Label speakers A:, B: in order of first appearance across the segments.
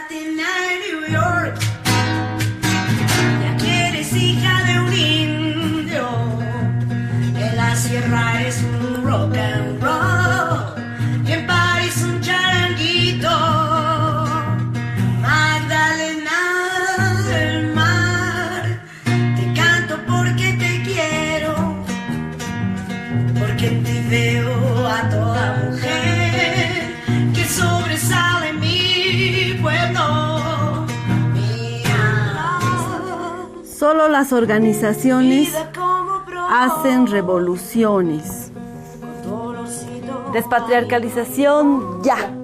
A: Latina en New York. Ya que eres hija de un indio, en la sierra es un rock and roll, y en París un charanguito. Magdalena del mar, te canto porque te quiero, porque en ti veo a toda mujer que sobresale en mi pueblo.
B: Solo las organizaciones hacen revoluciones. Despatriarcalización ya.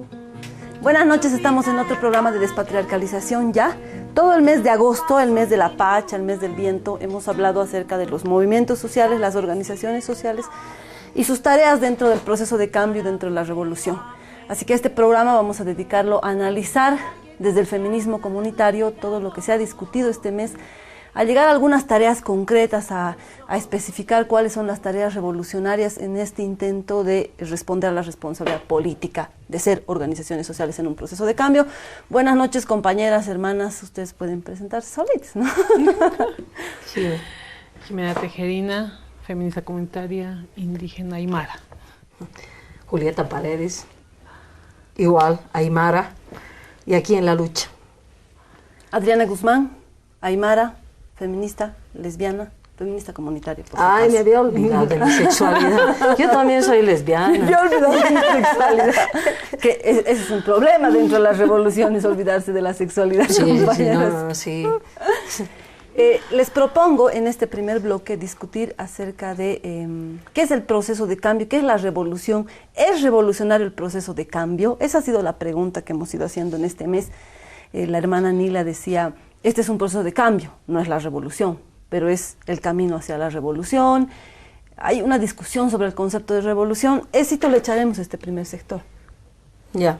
B: Buenas noches, estamos en otro programa de Despatriarcalización ya. Todo el mes de agosto, el mes de la Pacha, el mes del viento, hemos hablado acerca de los movimientos sociales, las organizaciones sociales y sus tareas dentro del proceso de cambio, dentro de la revolución. Así que este programa vamos a dedicarlo a analizar desde el feminismo comunitario todo lo que se ha discutido este mes, a llegar a algunas tareas concretas, a especificar cuáles son las tareas revolucionarias en este intento de responder a la responsabilidad política de ser organizaciones sociales en un proceso de cambio. Buenas noches, compañeras, hermanas, ustedes pueden presentarse solitas, ¿no?
C: Sí, Jimena Tejerina, feminista comunitaria, indígena aymara.
D: Julieta Paredes, igual, aymara, y aquí en la lucha.
B: Adriana Guzmán, aymara, feminista, lesbiana, feminista comunitaria.
D: Ay, me había olvidado de mi sexualidad. Yo también soy lesbiana.
B: Yo olvidado de mi sexualidad. Que ese es un problema dentro de las revoluciones, olvidarse de la sexualidad.
D: Sí.
B: Les propongo en este primer bloque discutir acerca de qué es el proceso de cambio, qué es la revolución. ¿Es revolucionario el proceso de cambio? Esa ha sido la pregunta que hemos ido haciendo en este mes. La hermana Nila decía, este es un proceso de cambio, no es la revolución, pero es el camino hacia la revolución. Hay una discusión sobre el concepto de revolución. Éxito le echaremos a este primer sector.
D: Ya.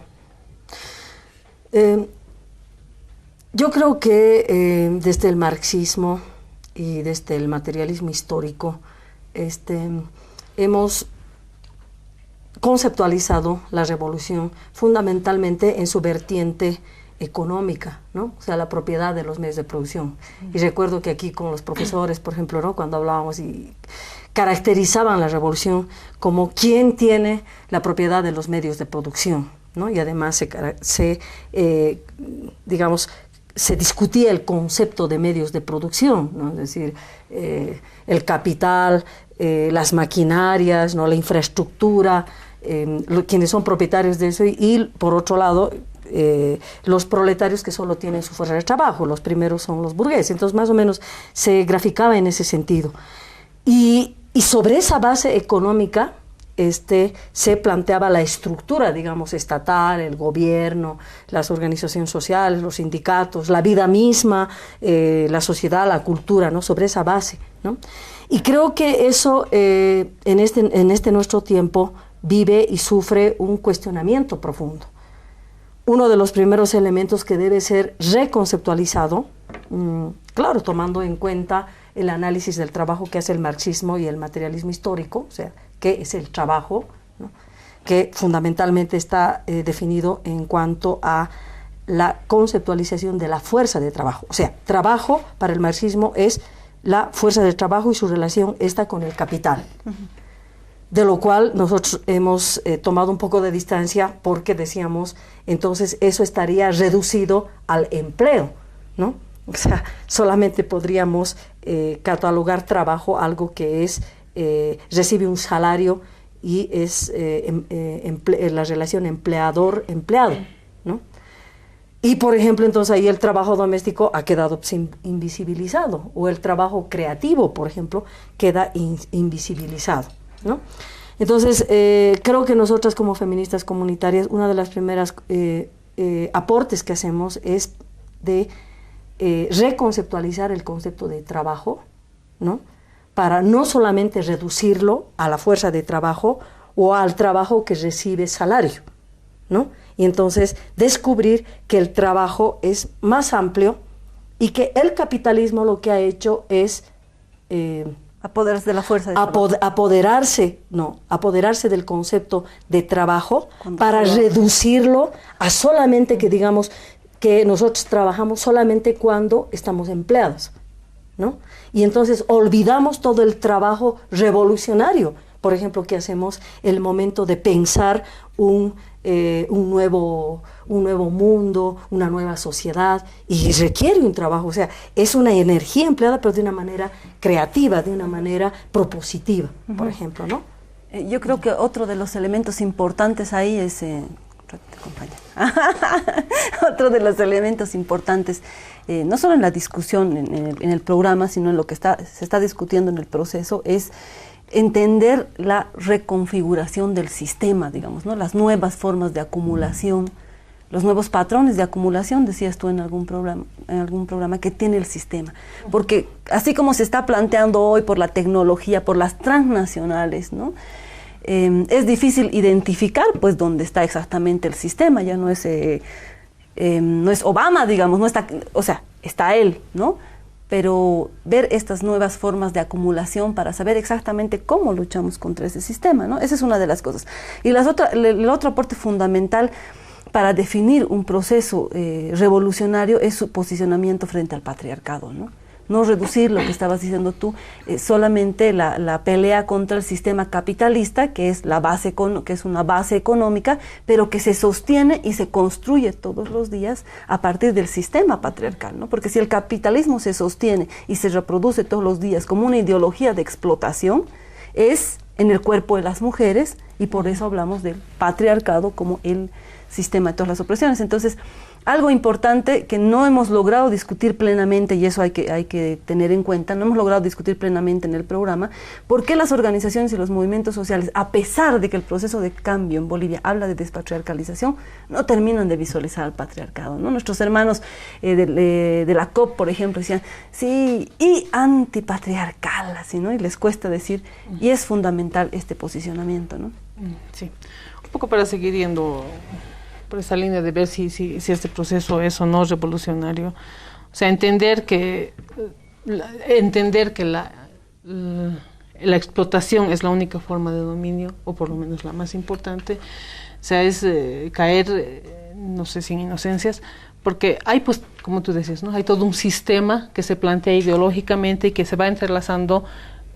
D: Yo creo que desde el marxismo y desde el materialismo histórico hemos conceptualizado la revolución fundamentalmente en su vertiente económica, ¿no? O sea, la propiedad de los medios de producción. Y recuerdo que aquí con los profesores, por ejemplo, ¿no? Cuando hablábamos y caracterizaban la revolución como quien tiene la propiedad de los medios de producción, ¿no? Y además se discutía el concepto de medios de producción, ¿no? Es decir, el capital, las maquinarias, ¿no? La infraestructura, quienes son propietarios de eso y por otro lado, los proletarios que solo tienen su fuerza de trabajo, los primeros son los burgueses. Entonces más o menos se graficaba en ese sentido. Y sobre esa base económica se planteaba la estructura, digamos, estatal, el gobierno, las organizaciones sociales, los sindicatos, la vida misma, la sociedad, la cultura, ¿no? Sobre esa base, ¿no? Y creo que eso en este nuestro tiempo vive y sufre un cuestionamiento profundo. Uno de los primeros elementos que debe ser reconceptualizado, claro, tomando en cuenta el análisis del trabajo que hace el marxismo y el materialismo histórico, o sea, qué es el trabajo, ¿no? Que fundamentalmente está definido en cuanto a la conceptualización de la fuerza de trabajo. O sea, trabajo para el marxismo es la fuerza de trabajo y su relación está con el capital. De lo cual nosotros hemos tomado un poco de distancia porque decíamos, entonces eso estaría reducido al empleo, ¿no? O sea, solamente podríamos catalogar trabajo algo que es, recibe un salario y es la relación empleador-empleado, ¿no? Y por ejemplo, entonces ahí el trabajo doméstico ha quedado invisibilizado, o el trabajo creativo, por ejemplo, queda invisibilizado, ¿no? Entonces, creo que nosotras como feministas comunitarias, una de las primeras aportes que hacemos es de reconceptualizar el concepto de trabajo, ¿no? Para no solamente reducirlo a la fuerza de trabajo o al trabajo que recibe salario, ¿no? Y entonces descubrir que el trabajo es más amplio y que el capitalismo lo que ha hecho es
B: apoderarse de la fuerza de trabajo.
D: Apoderarse del concepto de trabajo para reducirlo a solamente que, digamos, que nosotros trabajamos solamente cuando estamos empleados, ¿no? Y entonces olvidamos todo el trabajo revolucionario, por ejemplo, que hacemos el momento de pensar un nuevo mundo, una nueva sociedad, y requiere un trabajo, o sea, es una energía empleada, pero de una manera creativa, de una manera propositiva, por ejemplo, ¿no?
B: Yo creo que otro de los elementos importantes ahí es... otro de los elementos importantes, no solo en la discusión en el programa, sino en lo que se está discutiendo en el proceso, es entender la reconfiguración del sistema, digamos, ¿no? Las nuevas formas de acumulación, los nuevos patrones de acumulación, decías tú en algún programa que tiene el sistema. Porque así como se está planteando hoy por la tecnología, por las transnacionales, ¿no? Es difícil identificar pues dónde está exactamente el sistema, ya no es Obama, digamos, no está, o sea, está él, ¿no? Pero ver estas nuevas formas de acumulación para saber exactamente cómo luchamos contra ese sistema, ¿no? Esa es una de las cosas. Y el otro aporte fundamental para definir un proceso revolucionario es su posicionamiento frente al patriarcado, ¿no? No reducir lo que estabas diciendo tú, solamente la pelea contra el sistema capitalista, que es una base económica, pero que se sostiene y se construye todos los días a partir del sistema patriarcal, ¿no? Porque si el capitalismo se sostiene y se reproduce todos los días como una ideología de explotación, es en el cuerpo de las mujeres, y por eso hablamos del patriarcado como el sistema de todas las opresiones. Entonces, algo importante que no hemos logrado discutir plenamente, y eso hay que tener en cuenta, no hemos logrado discutir plenamente en el programa, por qué las organizaciones y los movimientos sociales, a pesar de que el proceso de cambio en Bolivia habla de despatriarcalización, no terminan de visualizar al patriarcado, ¿no? Nuestros hermanos de la COP, por ejemplo, decían, sí, y antipatriarcal, así, ¿no? Y les cuesta decir, y es fundamental este posicionamiento, ¿no?
C: Sí, un poco para seguir yendo por esa línea de ver si este proceso es o no revolucionario. O sea, entender que la explotación es la única forma de dominio, o por lo menos la más importante. O sea, es caer, no sé si en inocencias, porque hay, pues, como tú decías, ¿no? Hay todo un sistema que se plantea ideológicamente y que se va entrelazando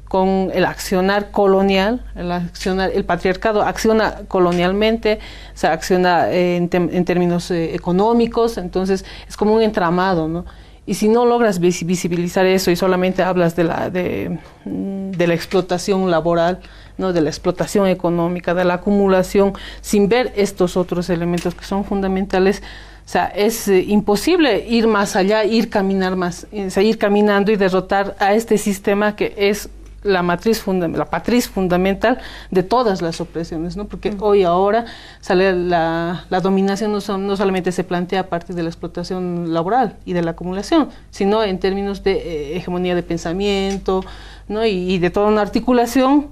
C: con el accionar colonial, el patriarcado acciona colonialmente, o sea, acciona en términos económicos, entonces es como un entramado, ¿no? Y si no logras visibilizar eso y solamente hablas de la explotación laboral, ¿no? De la explotación económica, de la acumulación, sin ver estos otros elementos que son fundamentales, o sea, es imposible ir más allá, ir caminando y derrotar a este sistema que es la matriz fundamental de todas las opresiones, ¿no? Porque hoy ahora sale la dominación no solamente se plantea a partir de la explotación laboral y de la acumulación, sino en términos de hegemonía de pensamiento, ¿no? Y de toda una articulación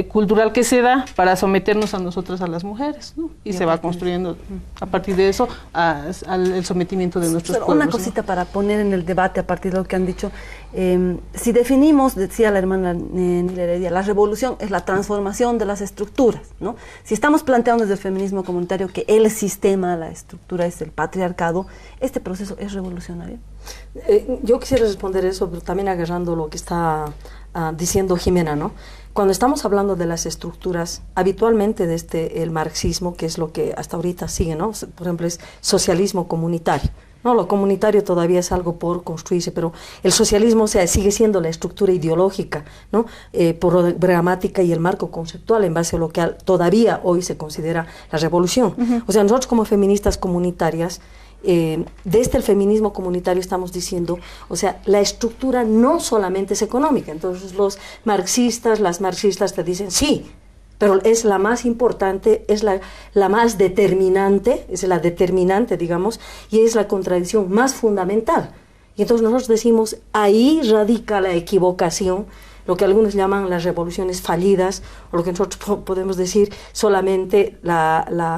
C: cultural que se da para someternos a nosotras, a las mujeres, ¿no? Y se va construyendo a partir de eso al sometimiento de nuestros pueblos.
B: Una cosita, ¿no? Para poner en el debate a partir de lo que han dicho, si definimos, decía la hermana Nila Heredia, la revolución es la transformación de las estructuras, ¿no? Si estamos planteando desde el feminismo comunitario que el sistema, la estructura es el patriarcado, ¿este proceso es revolucionario?
D: Yo quisiera responder eso, pero también agarrando lo que está diciendo Jimena, ¿no? Cuando estamos hablando de las estructuras, habitualmente desde el marxismo, que es lo que hasta ahorita sigue, ¿no? Por ejemplo, es socialismo comunitario, ¿no? Lo comunitario todavía es algo por construirse, pero el socialismo, o sea, sigue siendo la estructura ideológica, ¿no? Programática y el marco conceptual en base a lo que todavía hoy se considera la revolución. O sea, nosotros como feministas comunitarias, desde el feminismo comunitario estamos diciendo, o sea, la estructura no solamente es económica. Entonces las marxistas te dicen, sí, pero es la más importante, es la más determinante, es la determinante, digamos, y es la contradicción más fundamental. Y entonces nosotros decimos, ahí radica la equivocación, lo que algunos llaman las revoluciones fallidas, o lo que nosotros podemos decir solamente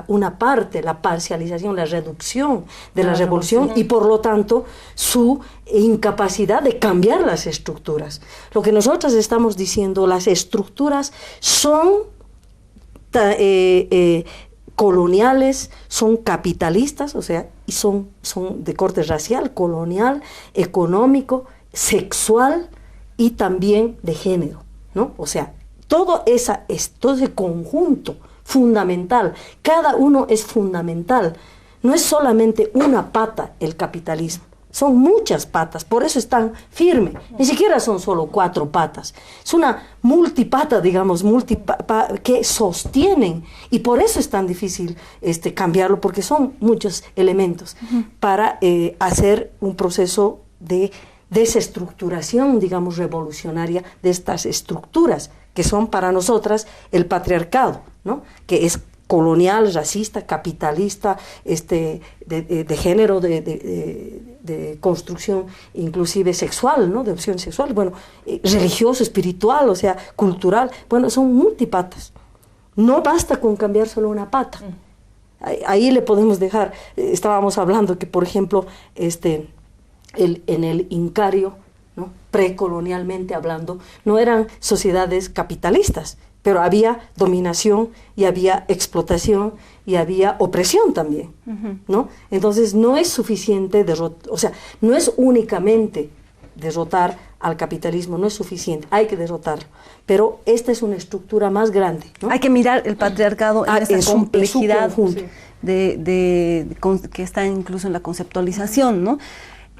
D: una parte, la parcialización, la reducción de la revolución, y por lo tanto su incapacidad de cambiar las estructuras. Lo que nosotros estamos diciendo, las estructuras son coloniales, son capitalistas, o sea, y son de corte racial, colonial, económico, sexual y también de género, ¿no? O sea, todo ese conjunto fundamental, cada uno es fundamental, no es solamente una pata el capitalismo, son muchas patas, por eso es tan firme, ni siquiera son solo 4 patas, es una multipata, digamos, que sostienen, y por eso es tan difícil cambiarlo, porque son muchos elementos para hacer un proceso de desestructuración, digamos, revolucionaria de estas estructuras, que son para nosotras el patriarcado, ¿no? Que es colonial, racista, capitalista, de género, de construcción inclusive sexual, ¿no? De opción sexual, bueno, religioso, espiritual, o sea, cultural, bueno, son multipatas. No basta con cambiar solo una pata. Ahí le podemos dejar, estábamos hablando que, por ejemplo, en el Incario, ¿no? Precolonialmente hablando, no eran sociedades capitalistas, pero había dominación y había explotación y había opresión también, ¿no? Entonces no es suficiente o sea, no es únicamente derrotar al capitalismo, no es suficiente, hay que derrotarlo, pero esta es una estructura más grande, ¿no?
B: Hay que mirar el patriarcado en esa complejidad
D: conjunto.
B: Que está incluso en la conceptualización, ¿no?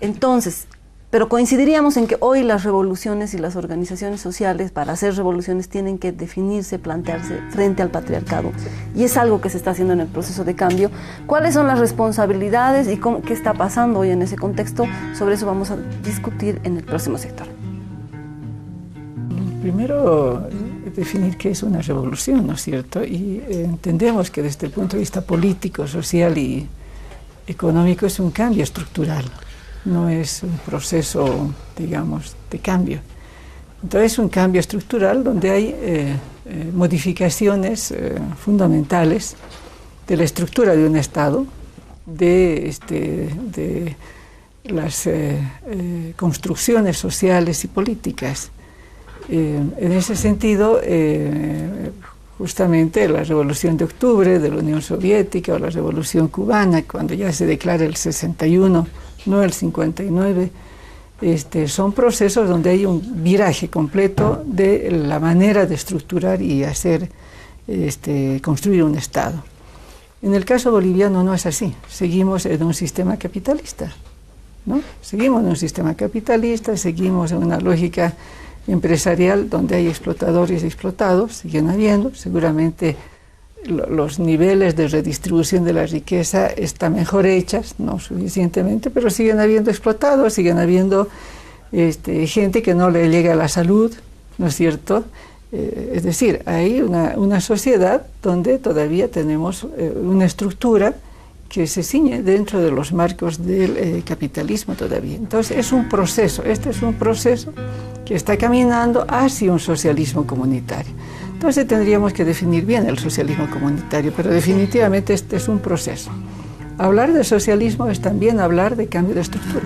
B: Entonces, pero coincidiríamos en que hoy las revoluciones y las organizaciones sociales, para hacer revoluciones, tienen que definirse, plantearse frente al patriarcado. Y es algo que se está haciendo en el proceso de cambio. ¿Cuáles son las responsabilidades y qué está pasando hoy en ese contexto? Sobre eso vamos a discutir en el próximo sector.
E: Primero, definir qué es una revolución, ¿no es cierto? Y entendemos que desde el punto de vista político, social y económico es un cambio estructural. No es un proceso, digamos, de cambio. Entonces es un cambio estructural donde hay modificaciones fundamentales de la estructura de un Estado, de las construcciones sociales y políticas. En ese sentido, justamente la Revolución de Octubre de la Unión Soviética o la Revolución Cubana, cuando ya se declara el 61, no el 59, son procesos donde hay un viraje completo de la manera de estructurar y hacer, construir un Estado. En el caso boliviano no es así, seguimos en un sistema capitalista, ¿no? Seguimos en un sistema capitalista, seguimos en una lógica empresarial donde hay explotadores y explotados, siguen habiendo, seguramente los niveles de redistribución de la riqueza están mejor hechas, no suficientemente, pero siguen habiendo explotados, siguen habiendo gente que no le llega a la salud, ¿no es cierto? Es decir, hay una sociedad donde todavía tenemos una estructura que se ciñe dentro de los marcos del capitalismo todavía. Entonces es un proceso, este es un proceso que está caminando hacia un socialismo comunitario. Entonces tendríamos que definir bien el socialismo comunitario, pero definitivamente este es un proceso. Hablar de socialismo es también hablar de cambio de estructuras.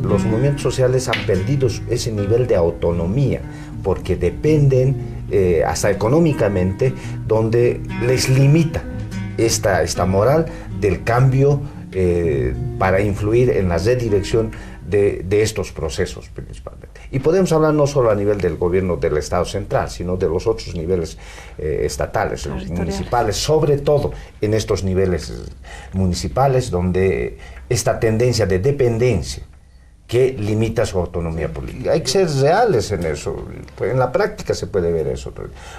F: Los movimientos sociales han perdido ese nivel de autonomía porque dependen hasta económicamente, donde les limita esta moral del cambio para influir en la redirección de estos procesos principalmente. Y podemos hablar no solo a nivel del gobierno del Estado central, sino de los otros niveles estatales, los municipales, sobre todo en estos niveles municipales donde esta tendencia de dependencia que limita su autonomía política. Hay que ser reales en eso, en la práctica se puede ver eso.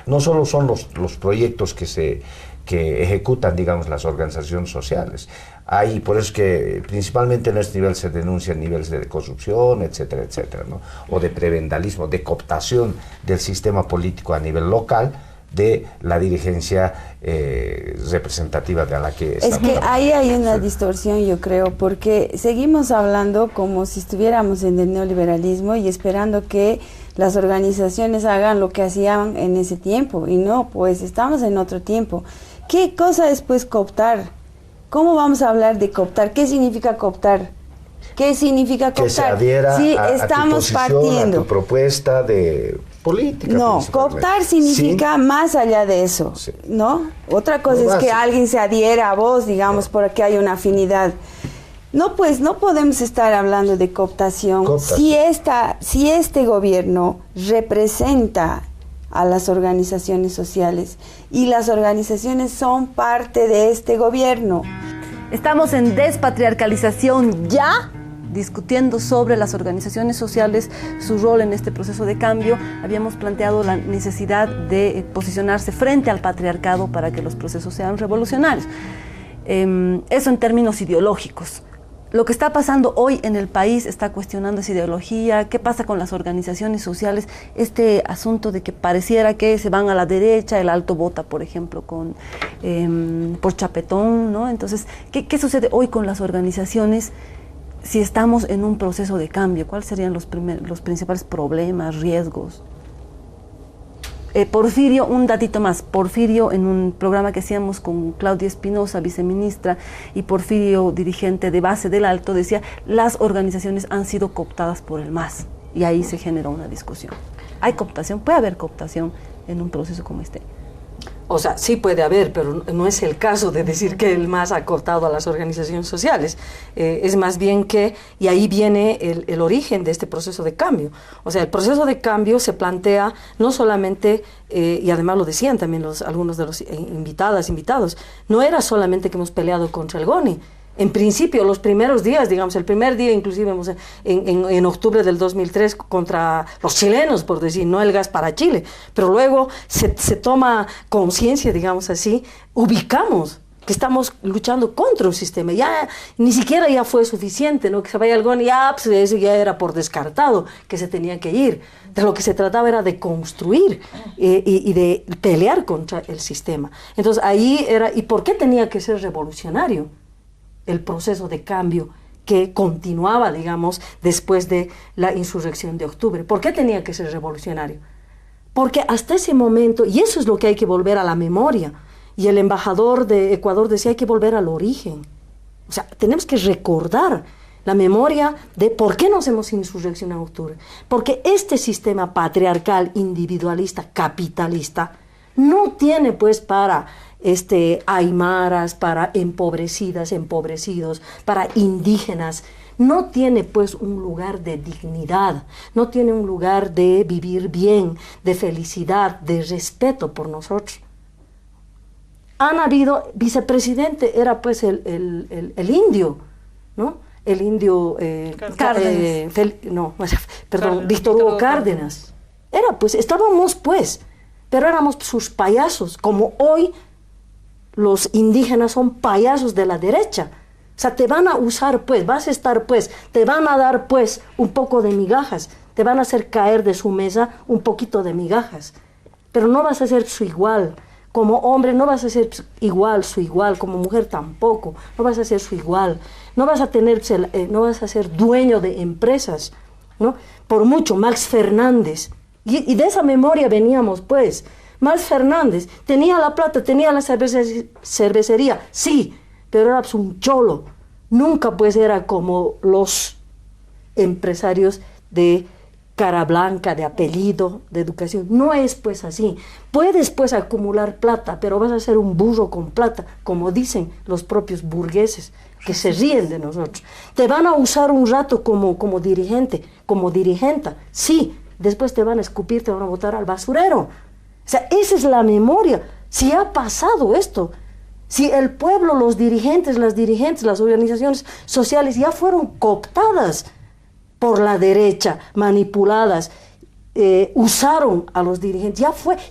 F: No solo son los proyectos que ejecutan, digamos, las organizaciones sociales. Hay, por eso es que principalmente en este nivel se denuncian niveles de corrupción, etcétera, etcétera, ¿no? O de prevendalismo, de cooptación del sistema político a nivel local, de la dirigencia representativa de la que estamos.
G: Es que ahí hay una distorsión, yo creo, porque seguimos hablando como si estuviéramos en el neoliberalismo y esperando que las organizaciones hagan lo que hacían en ese tiempo, y no, pues estamos en otro tiempo. ¿Qué cosa es, pues, cooptar? ¿Cómo vamos a hablar de cooptar? ¿Qué significa cooptar? ¿Qué significa cooptar?
F: Que se adhiera
G: sí,
F: a
G: estamos
F: tu posición,
G: partiendo.
F: a tu propuesta de política.
G: No, cooptar significa más allá de eso,
F: Sí.
G: ¿no? Otra cosa
F: Lo
G: es que
F: básico.
G: alguien se adhiera a vos, digamos, porque hay una afinidad. No, pues no podemos estar hablando de cooptación. Si este gobierno representa a las organizaciones sociales y las organizaciones son parte de este gobierno.
B: Estamos en Despatriarcalización Ya, discutiendo sobre las organizaciones sociales, su rol en este proceso de cambio. Habíamos planteado la necesidad de posicionarse frente al patriarcado para que los procesos sean revolucionarios. Eso en términos ideológicos. Lo que está pasando hoy en el país está cuestionando esa ideología. ¿Qué pasa con las organizaciones sociales? Este asunto de que pareciera que se van a la derecha, el Alto vota, por ejemplo, por Chapetón, ¿no? Entonces, ¿qué sucede hoy con las organizaciones si estamos en un proceso de cambio? ¿Cuáles serían los principales problemas, riesgos? Porfirio, un datito más. Porfirio, en un programa que hacíamos con Claudia Espinosa, viceministra, y Porfirio, dirigente de base del Alto, decía: las organizaciones han sido cooptadas por el MAS. Y ahí se generó una discusión. ¿Hay cooptación? ¿Puede haber cooptación en un proceso como este?
D: O sea, sí puede haber, pero no es el caso de decir que el MAS ha cooptado a las organizaciones sociales. Es más bien que, y ahí viene el origen de este proceso de cambio. O sea, el proceso de cambio se plantea no solamente, y además lo decían también algunos de los invitados, no era solamente que hemos peleado contra el GONI. En principio, los primeros días, digamos, el primer día inclusive en octubre del 2003 contra los chilenos, por decir, no el gas para Chile, pero luego se toma conciencia, digamos así, ubicamos que estamos luchando contra un sistema. Ya ni siquiera ya fue suficiente, ¿no? Que se vaya el GONI, pues eso ya era por descartado, que se tenía que ir. De lo que se trataba era de construir y de pelear contra el sistema. Entonces ahí era, ¿y por qué tenía que ser revolucionario el proceso de cambio que continuaba, digamos, después de la insurrección de octubre? ¿Por qué tenía que ser revolucionario? Porque hasta ese momento, y eso es lo que hay que volver a la memoria, y el embajador de Ecuador decía: hay que volver al origen. O sea, tenemos que recordar la memoria de por qué nos hemos insurreccionado en octubre. Porque este sistema patriarcal, individualista, capitalista, no tiene pues para aymaras, para empobrecidas, empobrecidos, para indígenas, no tiene pues un lugar de dignidad, no tiene un lugar de vivir bien, de felicidad, de respeto por nosotros. Han habido, vicepresidente era pues el indio, ¿no? El indio Víctor Hugo Cárdenas. Era pues, estábamos pues, pero éramos sus payasos, como hoy los indígenas son payasos de la derecha. O sea, te van a usar pues, vas a estar pues, te van a dar pues un poco de migajas, te van a hacer caer de su mesa un poquito de migajas, pero no vas a ser su igual. Como hombre no vas a ser su igual, como mujer tampoco, no vas a ser su igual, no vas a ser dueño de empresas, ¿no? Por mucho, Max Fernández, y de esa memoria veníamos pues. Max Fernández tenía la plata, tenía la cervecería, sí, pero era pues un cholo, nunca pues era como los empresarios de cara blanca, de apellido, de educación. No es pues así. Puedes pues acumular plata, pero vas a ser un burro con plata, como dicen los propios burgueses, que se ríen de nosotros. Te van a usar un rato como dirigente, como dirigenta, sí, después te van a escupir, te van a botar al basurero. O sea, esa es la memoria. Si ha pasado esto, si el pueblo, los dirigentes, las organizaciones sociales ya fueron cooptadas por la derecha, manipuladas, usaron a los dirigentes,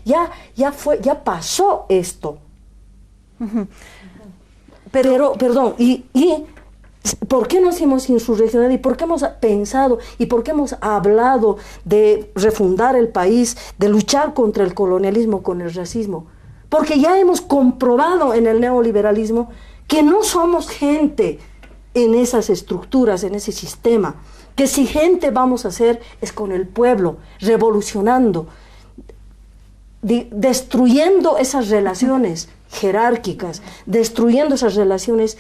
D: ya pasó esto. Uh-huh. Pero perdón, y ¿por qué nos hemos insurreccionado y por qué hemos pensado y por qué hemos hablado de refundar el país, de luchar contra el colonialismo, con el racismo? Porque ya hemos comprobado en el neoliberalismo que no somos gente en esas estructuras, en ese sistema, que si gente vamos a hacer es con el pueblo, revolucionando. destruyendo esas relaciones jerárquicas, destruyendo esas relaciones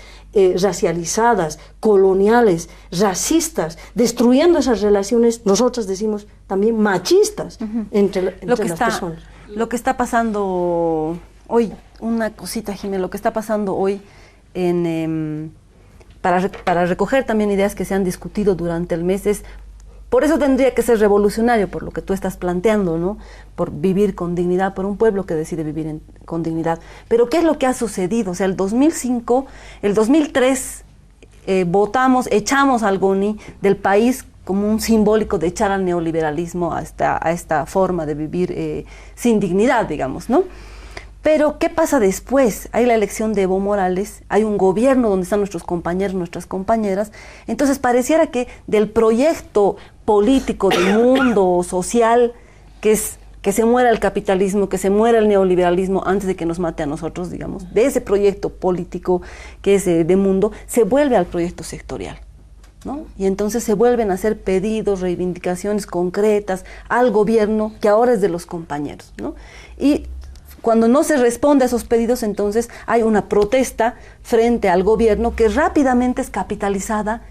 D: racializadas, coloniales, racistas, destruyendo esas relaciones, nosotros decimos también machistas, entre las personas.
B: Lo que está pasando hoy, una cosita, Jimena, lo que está pasando hoy para recoger también ideas que se han discutido durante el mes es, por eso tendría que ser revolucionario, por lo que tú estás planteando, ¿no? Por vivir con dignidad, por un pueblo que decide vivir con dignidad. Pero ¿qué es lo que ha sucedido? O sea, el 2005, el 2003 echamos al GONI del país como un simbólico de echar al neoliberalismo, a esta forma de vivir sin dignidad, digamos, ¿no? Pero, ¿qué pasa después? Hay la elección de Evo Morales, hay un gobierno donde están nuestros compañeros, nuestras compañeras, entonces pareciera que del proyecto político, del mundo social, que se muera el capitalismo, que se muera el neoliberalismo antes de que nos mate a nosotros, digamos, de ese proyecto político que es de mundo, se vuelve al proyecto sectorial, ¿no? Y entonces se vuelven a hacer pedidos, reivindicaciones concretas al gobierno, que ahora es de los compañeros, ¿no? Y cuando no se responde a esos pedidos, entonces hay una protesta frente al gobierno que rápidamente es capitalizada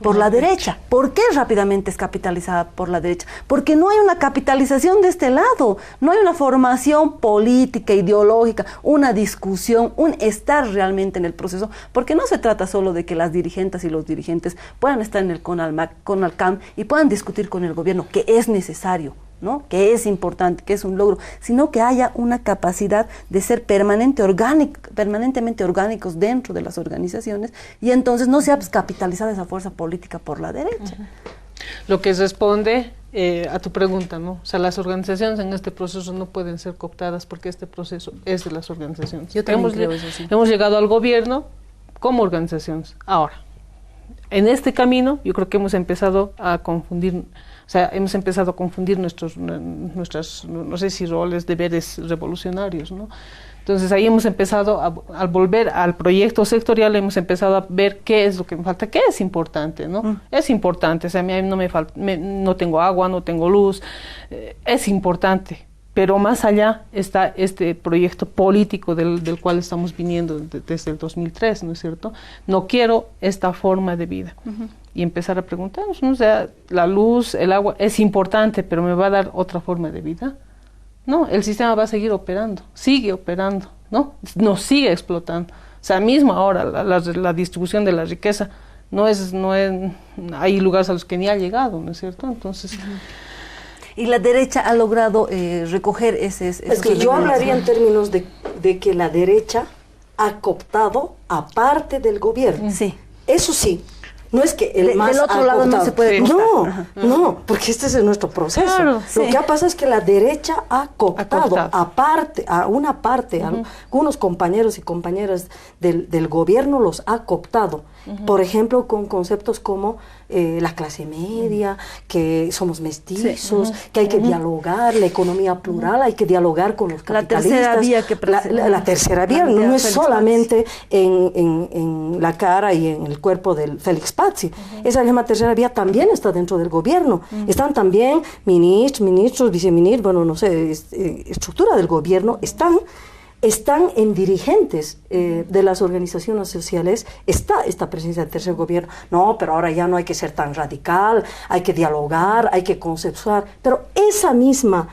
B: por la derecha. ¿Por qué rápidamente es capitalizada por la derecha? Porque no hay una capitalización de este lado, no hay una formación política, ideológica, una discusión, un estar realmente en el proceso, porque no se trata solo de que las dirigentes y los dirigentes puedan estar en el CONALCAM y puedan discutir con el gobierno, que es necesario, ¿no? Que es importante, que es un logro, sino que haya una capacidad de ser permanentemente orgánicos dentro de las organizaciones, y entonces no sea capitalizada esa fuerza política por la derecha.
C: Lo que responde a tu pregunta, ¿no? O sea, las organizaciones en este proceso no pueden ser cooptadas porque este proceso es de las organizaciones.
B: Yo también creo eso, sí.
C: Hemos llegado al gobierno como organizaciones. Ahora, en este camino yo creo que hemos empezado a confundir. O sea, hemos empezado a confundir nuestras, no sé si roles, deberes revolucionarios, ¿no? Entonces ahí hemos empezado, al volver al proyecto sectorial, hemos empezado a ver qué es lo que me falta, qué es importante, ¿no? Es importante, o sea, a mí no me falta, no tengo agua, no tengo luz, es importante, pero más allá está este proyecto político del cual estamos viniendo desde el 2003, ¿no es cierto? No quiero esta forma de vida. Y empezar a preguntarnos, ¿no? O sea, la luz, el agua es importante, pero ¿me va a dar otra forma de vida? No, el sistema va a seguir operando, sigue operando, ¿no? Nos sigue explotando. O sea, mismo ahora la distribución de la riqueza no es, hay lugares a los que ni ha llegado, ¿no es cierto? Entonces...
B: Y la derecha ha logrado recoger ese...
D: Es que yo hablaría en términos de que la derecha ha cooptado a parte del gobierno.
B: Sí.
D: Eso sí. No es que el más
B: del otro lado no se puede
D: no, porque este es nuestro proceso.
C: Claro,
D: Lo que pasa es que la derecha ha cooptado a una parte, algunos compañeros y compañeras del gobierno los ha cooptado. Por ejemplo, con conceptos como la clase media, que somos mestizos, que hay que dialogar, la economía plural, hay que dialogar con los capitalistas. La tercera vía no es solamente en la cara y en el cuerpo del Félix Pazzi. Esa misma tercera vía también está dentro del gobierno. Están también ministros, viceministros, bueno, no sé, estructura del gobierno, están en dirigentes de las organizaciones sociales, está esta presencia del tercer gobierno. No, pero ahora ya no hay que ser tan radical, hay que dialogar, hay que conceptuar. Pero esa misma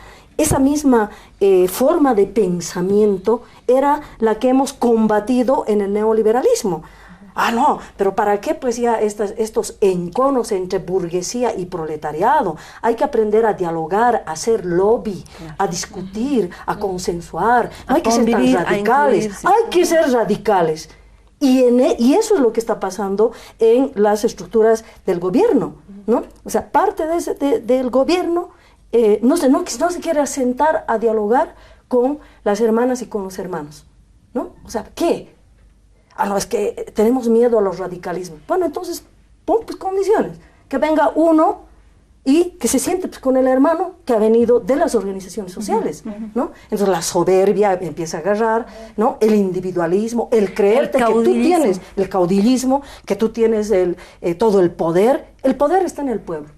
D: forma de pensamiento era la que hemos combatido en el neoliberalismo. No, pero ¿para qué pues ya estos enconos entre burguesía y proletariado? Hay que aprender a dialogar, a hacer lobby, a discutir, a consensuar. No hay que ser tan radicales, hay que ser radicales. Y eso es lo que está pasando en las estructuras del gobierno, ¿no? O sea, parte del gobierno no se quiere sentar a dialogar con las hermanas y con los hermanos, ¿no? O sea, ¿qué? No, es que tenemos miedo a los radicalismos. Bueno, entonces pon pues condiciones. Que venga uno y que se siente pues, con el hermano que ha venido de las organizaciones sociales, ¿no? Entonces la soberbia empieza a agarrar, ¿no? El individualismo, el creerte que tú tienes, el caudillismo, que tú tienes todo el poder. El poder está en el pueblo.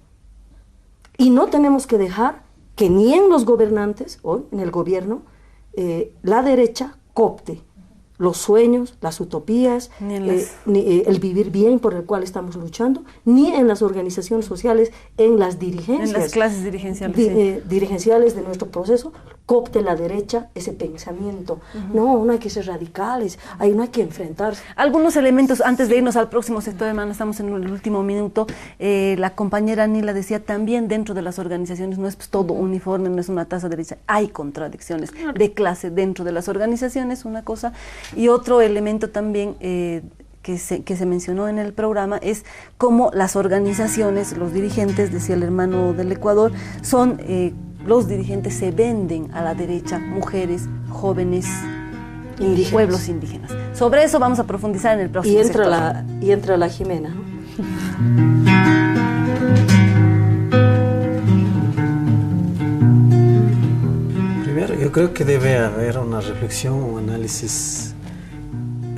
D: Y no tenemos que dejar que ni en los gobernantes, hoy en el gobierno, la derecha coopte los sueños, las utopías, ni el vivir bien por el cual estamos luchando, ni en las organizaciones sociales, en las dirigencias.
B: En las clases dirigenciales.
D: Dirigenciales de nuestro proceso, coopte la derecha ese pensamiento. No hay que ser radicales, no hay que enfrentarse.
B: Algunos elementos, antes de irnos al próximo sector, hermano, estamos en el último minuto, la compañera Nila decía, también dentro de las organizaciones no es todo uniforme, no es una tasa derecha, hay contradicciones de clase dentro de las organizaciones, una cosa. Y otro elemento también que se mencionó en el programa es cómo las organizaciones, los dirigentes, decía el hermano del Ecuador, son los dirigentes se venden a la derecha, mujeres, jóvenes, indígenas, pueblos indígenas. Sobre eso vamos a profundizar en el próximo sector.
D: Y entra la Jimena, ¿no?
H: Primero, yo creo que debe haber una reflexión, un análisis